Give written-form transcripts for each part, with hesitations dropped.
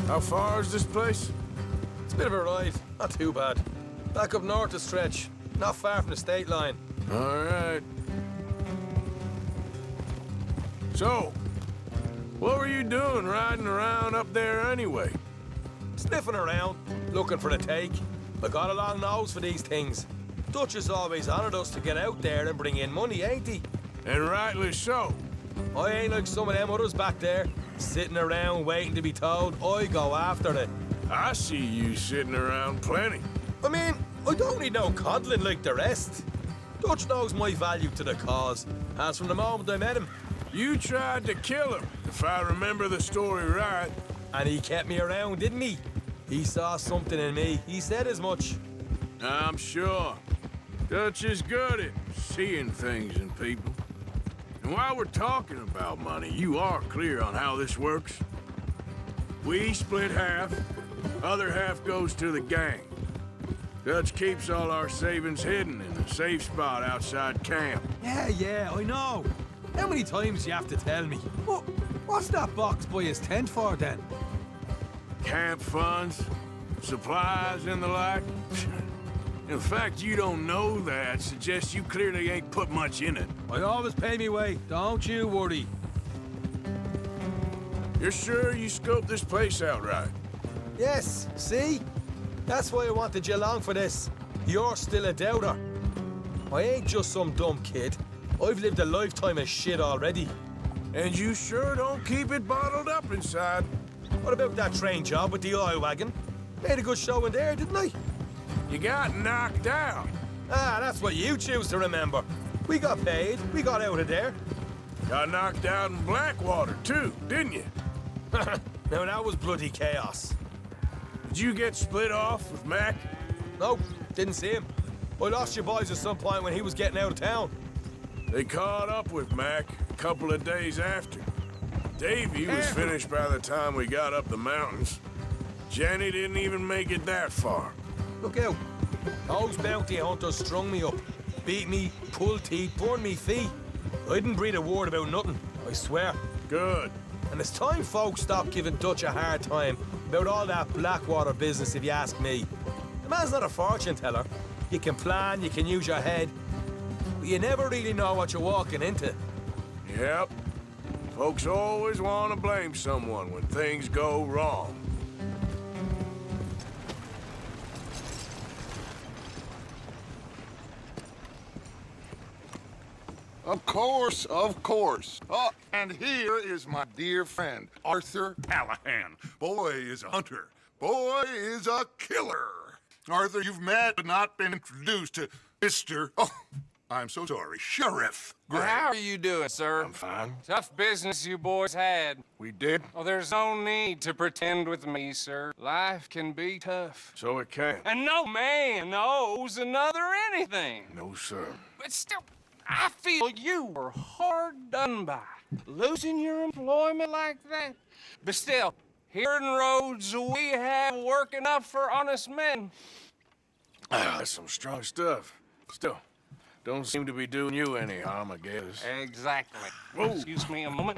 How far is this place? It's a bit of a ride, not too bad. Back up north a stretch, not far from the state line. All right. So, what were you doing riding around up there anyway? Sniffing around, looking for the take. I got a long nose for these things. Dutch has always honoured us to get out there and bring in money, ain't he? And rightly so. I ain't like some of them others back there, sitting around waiting to be told. I go after it. I see you sitting around plenty. I mean, I don't need no coddling like the rest. Dutch knows my value to the cause, as from the moment I met him. You tried to kill him, if I remember the story right. And he kept me around, didn't he? He saw something in me. He said as much. I'm sure. Dutch is good at seeing things in people. And while we're talking about money, you are clear on how this works? We split half, other half goes to the gang. Dutch keeps all our savings hidden in a safe spot outside camp. Yeah, I know. How many times do you have to tell me? What's that box by his tent for, then? Camp funds, supplies, and the like. The fact you don't know that suggests you clearly ain't put much in it. I always pay me way, don't you worry. You're sure you scoped this place out right? Yes, see? That's why I wanted you along for this. You're still a doubter. I ain't just some dumb kid. I've lived a lifetime of shit already. And you sure don't keep it bottled up inside. What about that train job with the oil wagon? Made a good show in there, didn't I? You got knocked out. Ah, that's what you choose to remember. We got paid. We got out of there. Got knocked out in Blackwater, too, didn't you? Now, that was bloody chaos. Did you get split off with Mac? No, didn't see him. I lost your boys at some point when he was getting out of town. They caught up with Mac a couple of days after. Davy was finished by the time we got up the mountains. Jenny didn't even make it that far. Look out. Those bounty hunters strung me up. Beat me, pulled teeth, burned me feet. I didn't breathe a word about nothing, I swear. Good. And it's time folks stop giving Dutch a hard time about all that Blackwater business, if you ask me. The man's not a fortune teller. You can plan, you can use your head, but you never really know what you're walking into. Yep. Folks always want to blame someone when things go wrong. Of course, of course. Oh, and here is my dear friend, Arthur Callahan. Boy is a hunter. Boy is a killer. Arthur, you've met but not been introduced to Mr. Oh, I'm so sorry, Sheriff Gray. How are you doing, sir? I'm fine. Tough business you boys had. We did, Oh, there's no need to pretend with me, sir. Life can be tough. so it can. And no man knows another anything. No, sir. But still, I feel you were hard done by. Losing your employment like that. But still, here in Rhodes, we have work enough for honest men. That's some strong stuff. Still, don't seem to be doing you any harm, I guess. Exactly. Whoa. Excuse me a moment.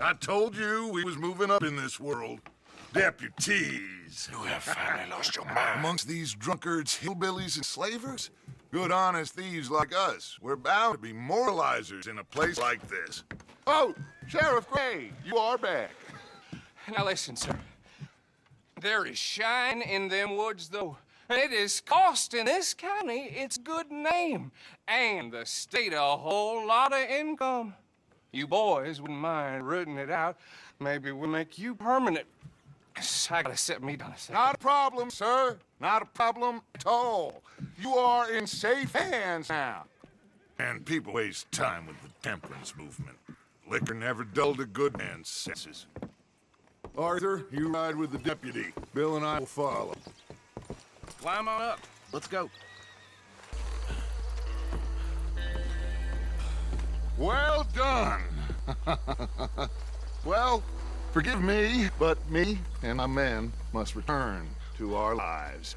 I told you we was moving up in this world. Deputies. You have finally lost your mind. Amongst these drunkards, hillbillies, and slavers? Good, honest thieves like us. We're bound to be moralizers in a place like this. Oh, Sheriff Gray, you are back. Now listen, sir. There is shine in them woods, though. And it is costing this county its good name and the state a whole lot of income. You boys wouldn't mind rooting it out. Maybe we'll make you permanent. I gotta set me down a second. Not a problem, sir. Not a problem at all. You are in safe hands now. And people waste time with the temperance movement. Liquor never dulled a good man's senses. Arthur, you ride with the deputy. Bill and I will follow. Climb on up. Let's go. Well done. Well, forgive me, but me and my men must return to our lives.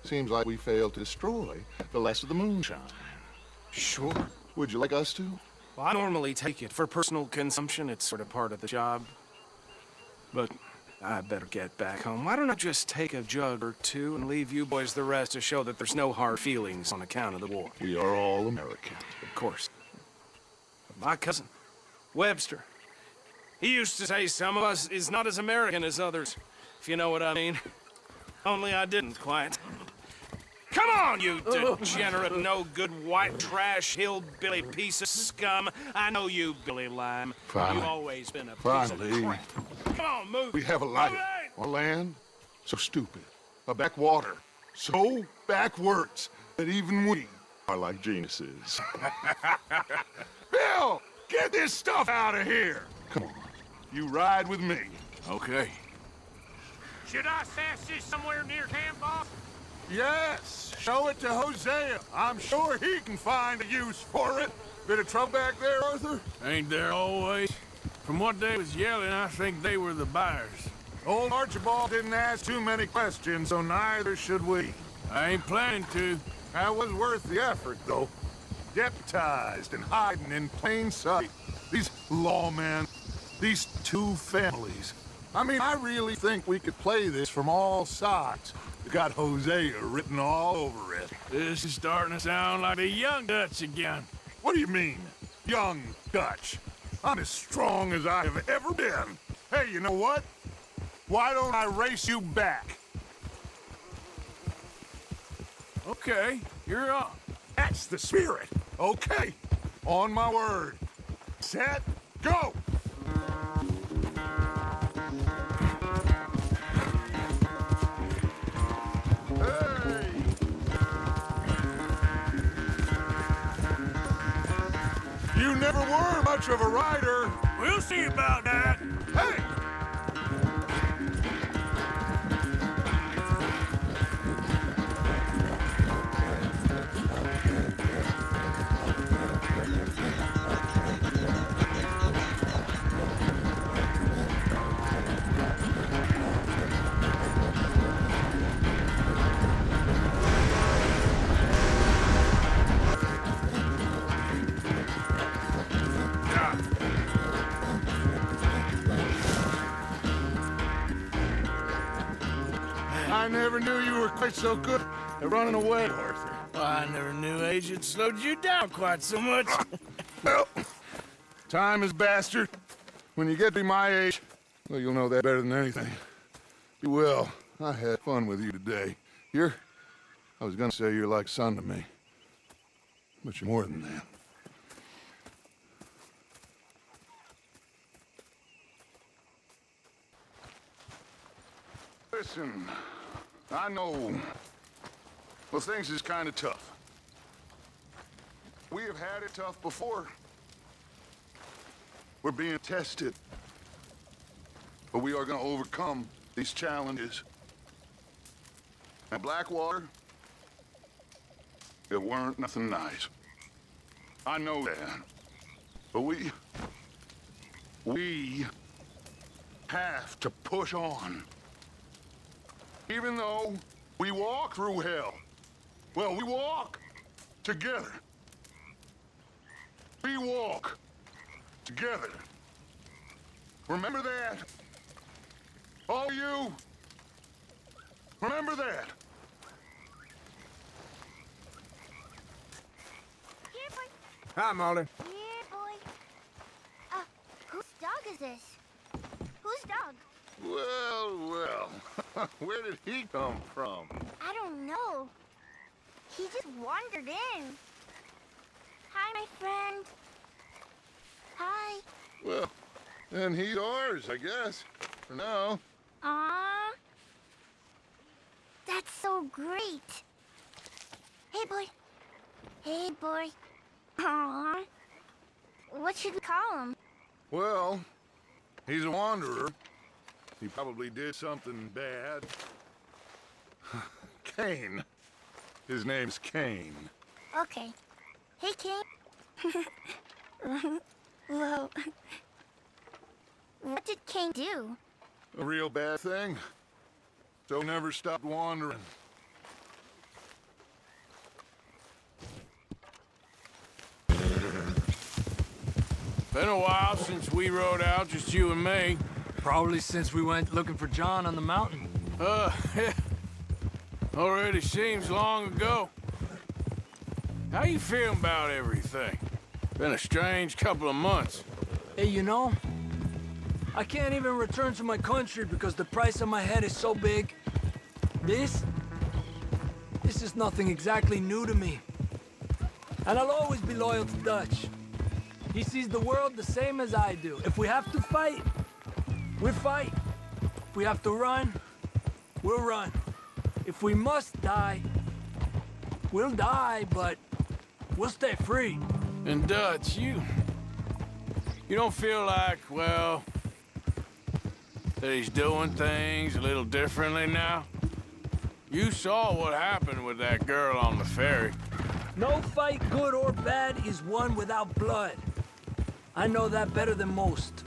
Seems like we failed to destroy the last of the moonshine. Sure. Would you like us to? Well, I normally take it for personal consumption. It's sort of part of the job. But I better get back home. Why don't I just take a jug or two and leave you boys the rest to show that there's no hard feelings on account of the war? We are all Americans. Of course. But my cousin, Webster, he used to say some of us is not as American as others, if you know what I mean. Only I didn't quite. Come on, you degenerate, no-good, white trash, hillbilly piece of scum. I know you, Billy Lime. Finally. You've always been a piece Finally. of crap. Come on, move. We have a life, All right. a land so stupid, a backwater so backwards that even we are like geniuses. Bill, get this stuff out of here. Come on, you ride with me. Okay. Should I stash this somewhere near camp, boss? Yes, show it to Hosea. I'm sure he can find a use for it. Bit of trouble back there, Arthur? Ain't there always? From what they was yelling, I think they were the buyers. Old Archibald didn't ask too many questions, so neither should we. I ain't planning to. That was worth the effort, though. Deputized and hiding in plain sight. These lawmen, these two families. I mean, I really think we could play this from all sides. We got Hosea written all over it. This is starting to sound like the Young Dutch again. What do you mean, young Dutch? I'm as strong as I have ever been. Hey, you know what? Why don't I race you back? Okay, you're on. That's the spirit. Okay, on my word. Set, go! Hey! You never were much of a rider. We'll see about that. Hey! I never knew you were quite so good at running away, Arthur. I never knew age had slowed you down quite so much. Well, time is bastard. When you get to be my age, well, you'll know that better than anything. You will. I had fun with you today. I was gonna say you're like son to me. But you're more than that. Listen, I know, well, things is kind of tough. We have had it tough before. We're being tested. But we are going to overcome these challenges. At Blackwater, it weren't nothing nice. I know that. But we have to push on. Even though we walk through hell. Well, we walk together. We walk together. Remember that? All you, remember that. Here, boy. Hi, Molly. Here, boy. Whose dog is this? Whose dog? Well, where did he come from? I don't know. He just wandered in. Hi, my friend. Hi. Well, then he's ours, I guess, for now. Aww. That's so great. Hey, boy. Hey, boy. Aww. What should we call him? Well, he's a wanderer. He probably did something bad. Kane. His name's Kane. Okay. Hey, Kane. Whoa. What did Kane do? A real bad thing. So never stopped wandering. Been a while since we rode out, just you and me. Probably since we went looking for John on the mountain. Yeah. Already seems long ago. How you feeling about everything? Been a strange couple of months. Hey, you know, I can't even return to my country because the price on my head is so big. This is nothing exactly new to me. And I'll always be loyal to Dutch. He sees the world the same as I do. If we have to fight, we fight. If we have to run, we'll run. If we must die, we'll die, but we'll stay free. And Dutch, you don't feel like, well, that he's doing things a little differently now? You saw what happened with that girl on the ferry. No fight, good or bad, is won without blood. I know that better than most.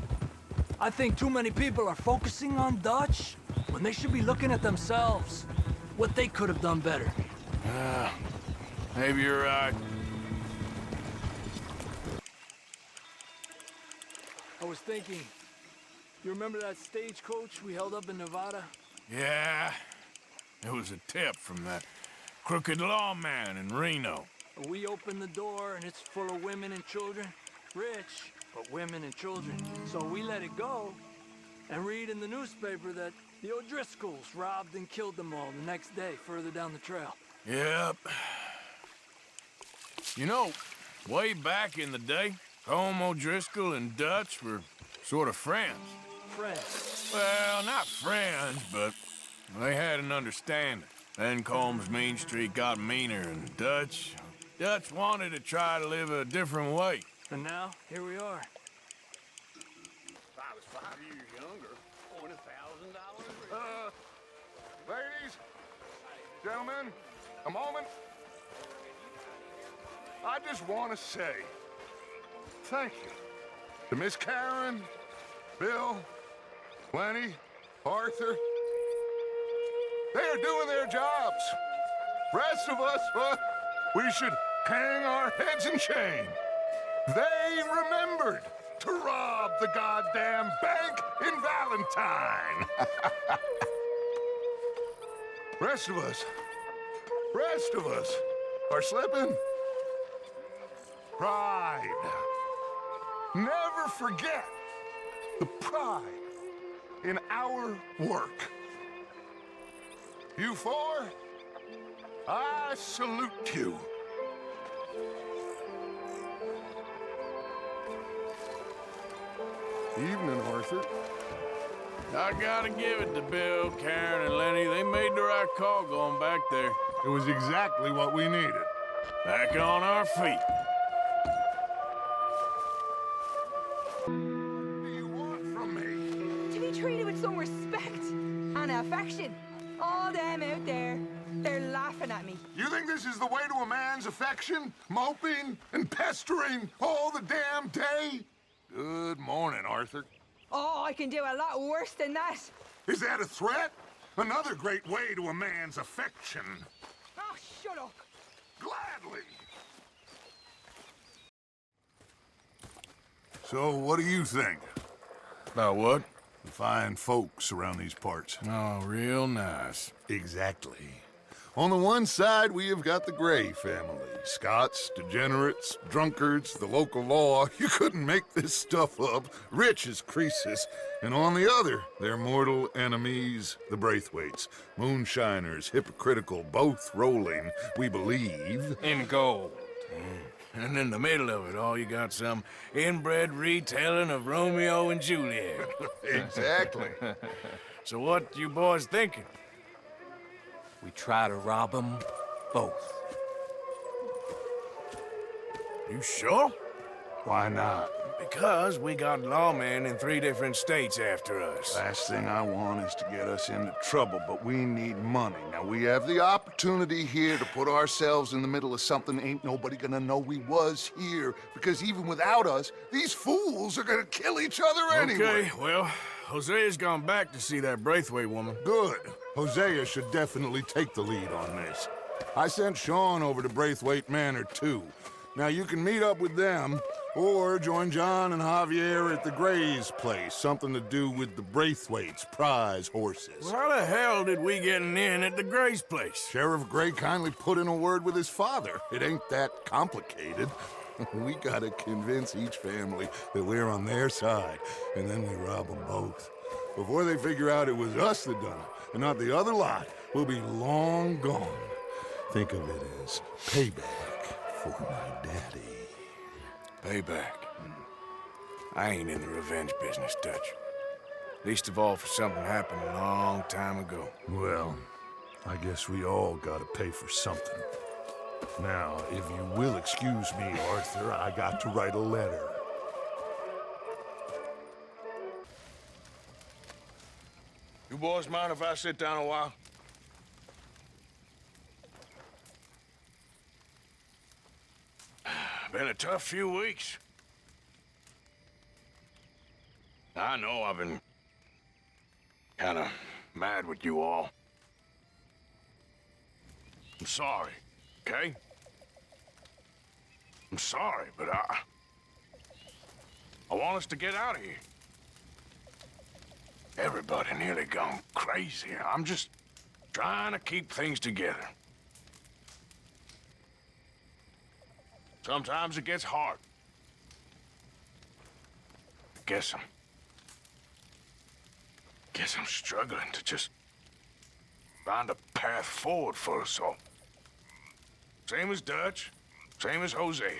I think too many people are focusing on Dutch when they should be looking at themselves, what they could have done better. Maybe you're right. I was thinking, you remember that stagecoach we held up in Nevada? Yeah, it was a tip from that crooked lawman in Reno. We opened the door and it's full of women and children. Rich, but women and children. So we let it go and read in the newspaper that the O'Driscolls robbed and killed them all the next day further down the trail. Yep. You know, way back in the day, Colm O'Driscoll and Dutch were sort of friends. Friends. Well, not friends, but they had an understanding. Then Colm's mean streak got meaner, and Dutch wanted to try to live a different way. And now, here we are. If I was 5 years younger, on $1,000. Ladies, gentlemen, a moment. I just want to say thank you to Miss Karen, Bill, Lenny, Arthur. They are doing their jobs. Rest of us, we should hang our heads in shame. They remembered to rob the goddamn bank in Valentine. Rest of us are slipping. Pride. Never forget the pride in our work. You four, I salute you. Evening, Arthur. I gotta give it to Bill, Karen, and Lenny. They made the right call going back there. It was exactly what we needed. Back on our feet. What do you want from me? To be treated with some respect and affection. All them out there, they're laughing at me. You think this is the way to a man's affection? Moping and pestering all the damn day? Good morning, Arthur. Oh, I can do a lot worse than that. Is that a threat? Another great way to a man's affection. Oh, shut up. Gladly. So, what do you think? About what? The fine folks around these parts. Oh, real nice. Exactly. On the one side, we have got the Gray family. Scots, degenerates, drunkards, the local law. You couldn't make this stuff up. Rich as Croesus. And on the other, their mortal enemies, the Braithwaites. Moonshiners, hypocritical, both rolling, we believe. In gold. And in the middle of it all, you got some inbred retelling of Romeo and Juliet. Exactly. So what you boys thinking? We try to rob them both. You sure? Why not? Because we got lawmen in 3 different states after us. Last thing I want is to get us into trouble, but we need money. Now, we have the opportunity here to put ourselves in the middle of something ain't nobody gonna know we was here, because even without us, these fools are gonna kill each other anyway. Okay, well, Hosea's gone back to see that Braithwaite woman. Good. Hosea should definitely take the lead on this. I sent Sean over to Braithwaite Manor, too. Now, you can meet up with them, Or join John and Javier at the Gray's place. Something to do with the Braithwaite's prize horses. Well, how the hell did we get an inn at the Gray's place? Sheriff Gray kindly put in a word with his father. It ain't that complicated. We gotta convince each family that we're on their side, and then we rob them both. Before they figure out it was us that done it, and not the other lot, we'll be long gone. Think of it as payback for my daddy. Payback. I ain't in the revenge business, Dutch. Least of all for something happened a long time ago. Well, I guess we all gotta pay for something. Now, if you will excuse me, Arthur, I got to write a letter. You boys mind if I sit down a while? Been a tough few weeks. I know I've been kind of mad with you all. I'm sorry, okay? I'm sorry, but I want us to get out of here. Everybody nearly gone crazy. I'm just trying to keep things together. Sometimes it gets hard. Guess I'm struggling to just find a path forward for us all. Same as Dutch, same as Hosea.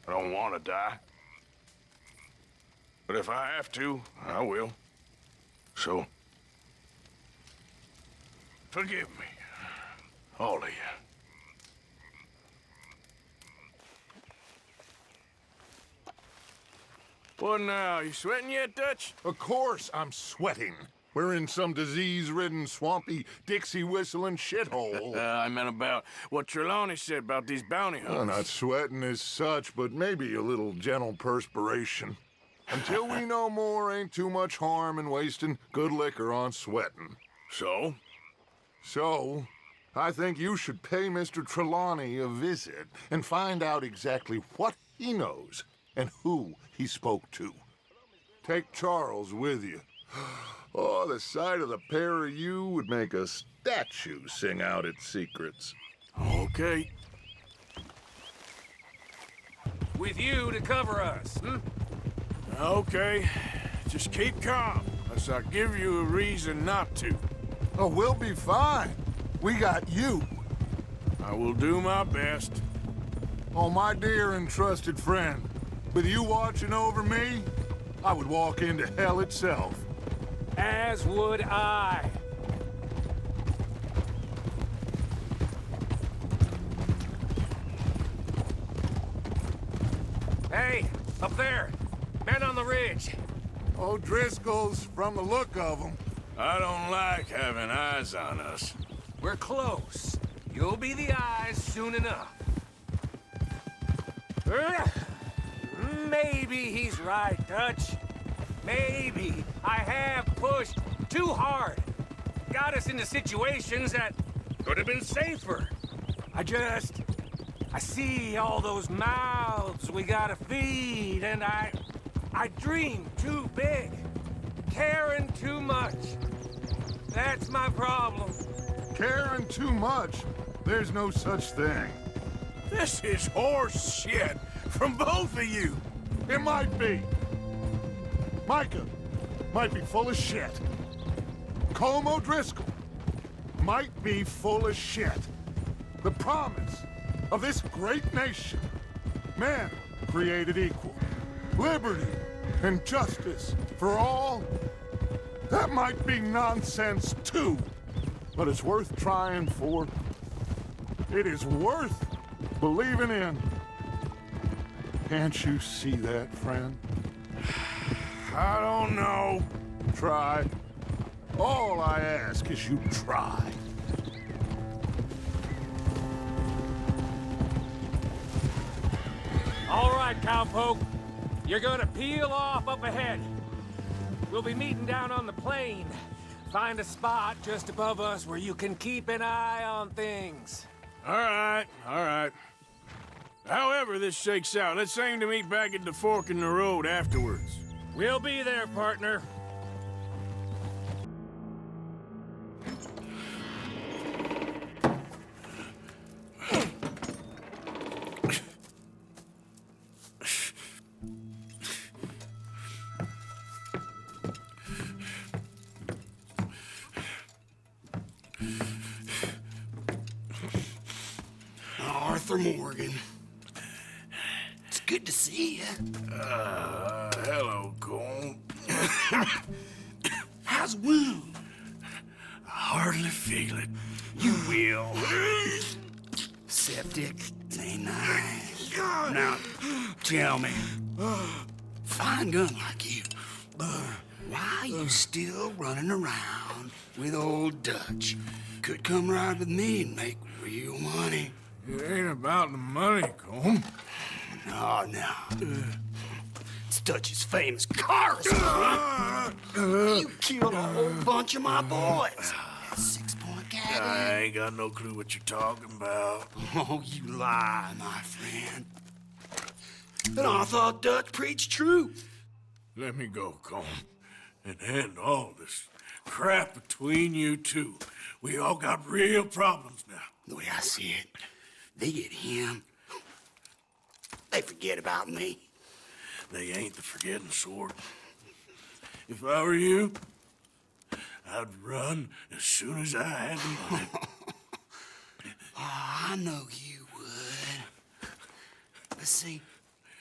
I don't want to die. But if I have to, I will. So, forgive me, all of you. What now? You sweating yet, Dutch? Of course I'm sweating. We're in some disease-ridden, swampy, Dixie-whistling shithole. I meant about what Trelawney said about these bounty hunters. Well, not sweating as such, but maybe a little gentle perspiration. Until we know more, ain't too much harm in wasting good liquor on sweating. So? So, I think you should pay Mr. Trelawney a visit and find out exactly what he knows and who he spoke to. Take Charles with you. Oh, the sight of the pair of you would make a statue sing out its secrets. Okay. With you to cover us, Okay. Just keep calm, unless I give you a reason not to. Oh, we'll be fine. We got you. I will do my best. Oh, my dear and trusted friend, with you watching over me, I would walk into hell itself. as would I. Hey, up there! Men on the ridge! O'Driscoll's, from the look of them. I don't like having eyes on us. We're close. You'll be the eyes soon enough. Maybe he's right, Dutch. Maybe I have pushed too hard. Got us into situations that could have been safer. I see all those mouths we gotta feed, and I dream too big, caring too much. That's my problem. Caring too much? There's no such thing. This is horse shit from both of you. It might be. Micah might be full of shit. Colm O'Driscoll might be full of shit. The promise of this great nation, men created equal, liberty and justice for all, that might be nonsense too, but it's worth trying for. It is worth believing in. Can't you see that, friend? I don't know. Try. All I ask is you try. All right, cowpoke. You're gonna peel off up ahead. We'll be meeting down on the plain. Find a spot just above us where you can keep an eye on things. All right, all right. However this shakes out, let's aim to meet back at the fork in the road afterwards. We'll be there, partner. Arthur Morgan. It's good to see you. Hello, Cole. How's the wound? I hardly feel it. You will. Septic ain't nice. Now, tell me, fine gun like you, why you still running around with old Dutch? Could come ride with me and make real money. It ain't about the money, Cole. No. It's Dutch's famous car story. You killed a whole bunch of my boys. That 6-point cabin. I ain't got no clue what you're talking about. Oh, you lie, my friend. And I thought Dutch preached truth. Let me go, Cole, and end all this crap between you two. We all got real problems now. The way I see it, they get him, they forget about me. They ain't the forgetting sort. If I were you, I'd run as soon as I had the money. Oh, I know you would. But see,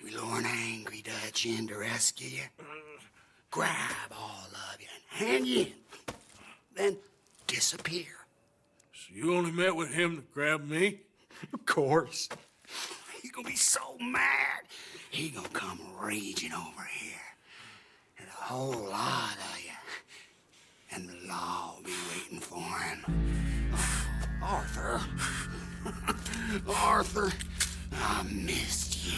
we lure an angry Dutch in to rescue you, grab all of you and hand you in, then disappear. So you only met with him to grab me? Of course. He's gonna be so mad, he gonna come raging over here. And a whole lot of you. And the law will be waiting for him. Arthur. Arthur, I missed you.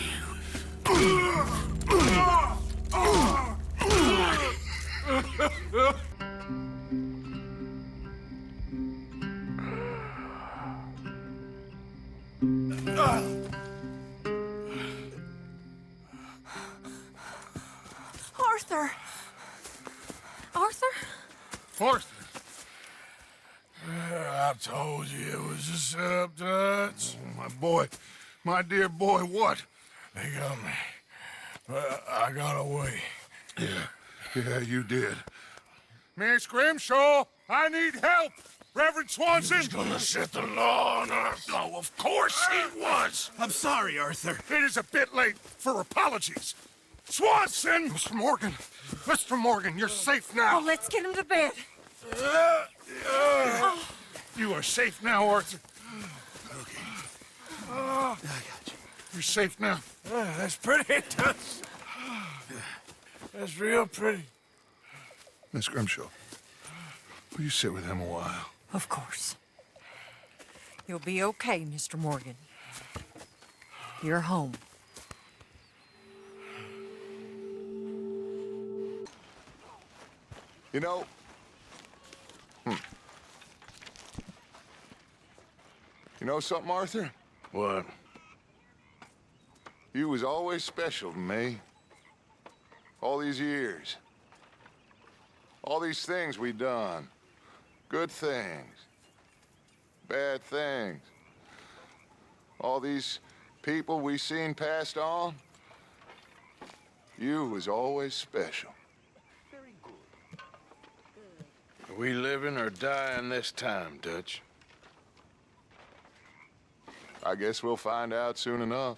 Arthur! Arthur? Arthur. I told you it was a setup, Dutch. My boy, my dear boy, what? They got me. But I got away. Yeah, you did. Miss Grimshaw, I need help! Reverend Swanson! He's gonna set the law on us. Oh, of course he was! I'm sorry, Arthur. It is a bit late for apologies. Swanson! Mr. Morgan, you're safe now. Oh, let's get him to bed. You are safe now, Arthur. Okay. I got you. You're safe now. That's pretty, Dutch. That's real pretty. Miss Grimshaw, will you sit with him a while? Of course. You'll be okay, Mr. Morgan. You're home. You know... You know something, Arthur? What? You was always special to me. All these years. All these things we done. Good things. Bad things. All these people we seen passed on. You was always special. Are we living or dying this time, Dutch? I guess we'll find out soon enough.